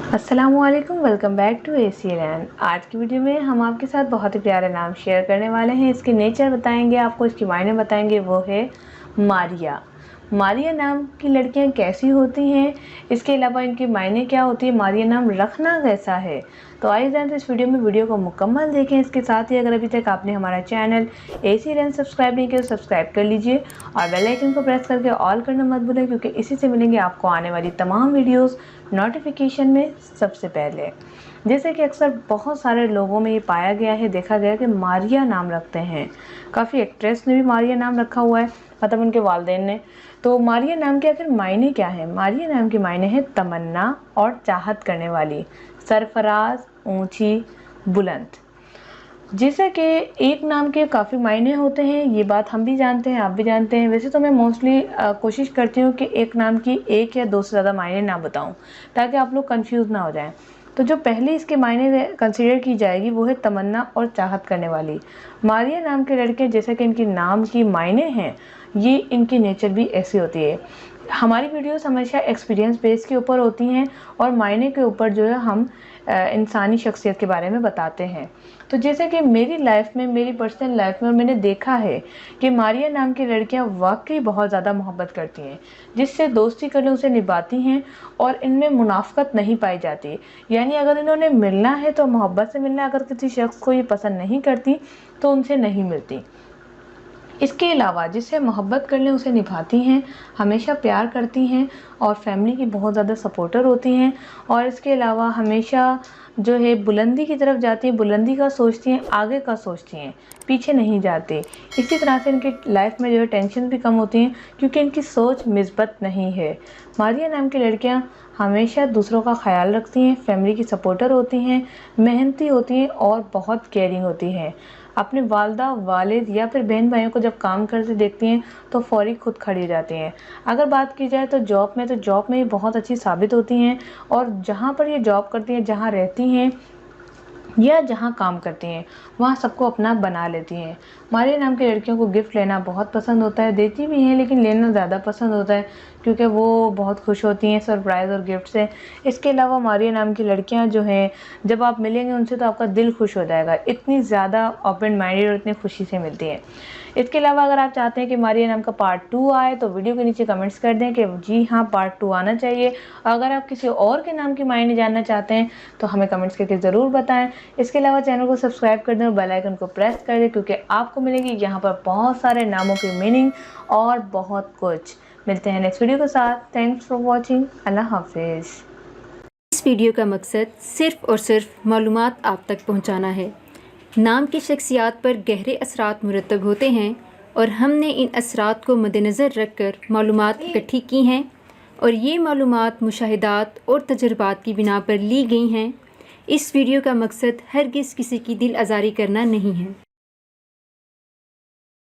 अस्सलामुअलैकुम, welcome back to ACA.Learn। आज की वीडियो में हम आपके साथ बहुत ही प्यारे नाम शेयर करने वाले हैं। इसके नेचर बताएंगे आपको, इसके मायने बताएंगे। वो है मारिया। मारिया नाम की लड़कियां कैसी होती हैं, इसके अलावा इनके मायने क्या होती है, मारिया नाम रखना कैसा है। तो आइए जानते इस वीडियो को मुकम्मल देखें। इसके साथ ही अगर अभी तक आपने हमारा चैनल ACA.Learn सब्सक्राइब नहीं किया तो सब्सक्राइब कर लीजिए और बेल आइकन को प्रेस करके ऑल करना मत भूलें, क्योंकि इसी से मिलेंगे आपको आने वाली तमाम वीडियोस नोटिफिकेशन में सबसे पहले। जैसे कि अक्सर बहुत सारे लोगों में ये पाया गया है, देखा गया कि मारिया नाम रखते हैं। काफ़ी एक्ट्रेस ने भी मारिया नाम रखा हुआ है, मतलब उनके वालिदैन ने। तो मारिया नाम के आखिर मायने क्या है? मारिया नाम के मायने हैं तमन्ना और चाहत करने वाली, सरफराज, ऊंची, बुलंद। जैसे कि एक नाम के काफ़ी मायने होते हैं, ये बात हम भी जानते हैं, आप भी जानते हैं। वैसे तो मैं मोस्टली कोशिश करती हूँ कि एक नाम की एक या दो से ज़्यादा मायने ना बताऊँ, ताकि आप लोग कंफ्यूज ना हो जाएं। तो जो पहले इसके मायने कंसीडर की जाएगी वो है तमन्ना और चाहत करने वाली। मारिया नाम के लड़के, जैसे कि इनकी नाम की मायने हैं, ये इनकी नेचर भी ऐसी होती है। हमारी वीडियोस हमेशा एक्सपीरियंस बेस के ऊपर होती हैं और मायने के ऊपर जो है हम इंसानी शख्सियत के बारे में बताते हैं। तो जैसे कि मेरी लाइफ में, मेरी पर्सनल लाइफ में मैंने देखा है कि मारिया नाम की लड़कियां वाकई बहुत ज़्यादा मोहब्बत करती हैं, जिससे दोस्ती कर ले उसे निभाती हैं और इनमें मुनाफकत नहीं पाई जाती। यानी अगर इन्होंने मिलना है तो मोहब्बत से मिलना है, अगर किसी शख्स को ये पसंद नहीं करती तो उनसे नहीं मिलती। इसके अलावा जिससे मोहब्बत कर लें उसे निभाती हैं, हमेशा प्यार करती हैं और फैमिली की बहुत ज़्यादा सपोर्टर होती हैं। और इसके अलावा हमेशा जो है बुलंदी की तरफ जाती हैं, बुलंदी का सोचती हैं, आगे का सोचती हैं, पीछे नहीं जाती। इसी तरह से इनकी लाइफ में जो है टेंशन भी कम होती हैं, क्योंकि इनकी सोच मिस्बत नहीं है। मारिया नाम की लड़कियाँ हमेशा दूसरों का ख्याल रखती हैं, फैमिली की सपोर्टर होती हैं, मेहनती होती हैं और बहुत केयरिंग होती हैं। अपने वालदा, वालिद या फिर बहन भाइयों को जब काम करते देखती हैं तो फौरी खुद खड़ी जाती हैं। अगर बात की जाए तो जॉब में ये बहुत अच्छी साबित होती हैं और जहाँ पर ये जॉब करती हैं, जहाँ रहती हैं या जहाँ काम करती हैं, वहाँ सबको अपना बना लेती हैं। मारिया नाम की लड़कियों को गिफ्ट लेना बहुत पसंद होता है, देती भी हैं लेकिन लेना ज़्यादा पसंद होता है, क्योंकि वो बहुत खुश होती हैं सरप्राइज़ और गिफ्ट से। इसके अलावा मारिया नाम की लड़कियाँ जो हैं, जब आप मिलेंगे उनसे तो आपका दिल खुश हो जाएगा, इतनी ज़्यादा ओपन माइंडेड और इतनी खुशी से मिलती हैं। इसके अलावा अगर आप चाहते हैं कि मारिया नाम का पार्ट 2 आए तो वीडियो के नीचे कमेंट्स कर दें कि जी हाँ, पार्ट 2 आना चाहिए। और अगर आप किसी और के नाम की मायने जानना चाहते हैं तो हमें कमेंट्स करके ज़रूर बताएं। इसके अलावा चैनल को सब्सक्राइब कर दें और बेल आइकन को प्रेस कर दें, क्योंकि आपको मिलेगी यहाँ पर बहुत सारे नामों की मीनिंग और बहुत कुछ। मिलते हैं नेक्स्ट वीडियो के साथ। Thanks for watching. अल्लाह हाफिज़। इस वीडियो का मकसद सिर्फ़ और सिर्फ मालूमात आप तक पहुंचाना है। नाम की शख्सियात पर गहरे असरात मुरतब होते हैं और हमने इन असरात को मद्देनज़र रख कर मालूमात इकट्ठी की हैं, और ये मालूमात मुशाहिदात और तजुर्बात की बिना पर ली गई हैं। इस वीडियो का मकसद हरगिज़ किसी की दिल आज़ारी करना नहीं है।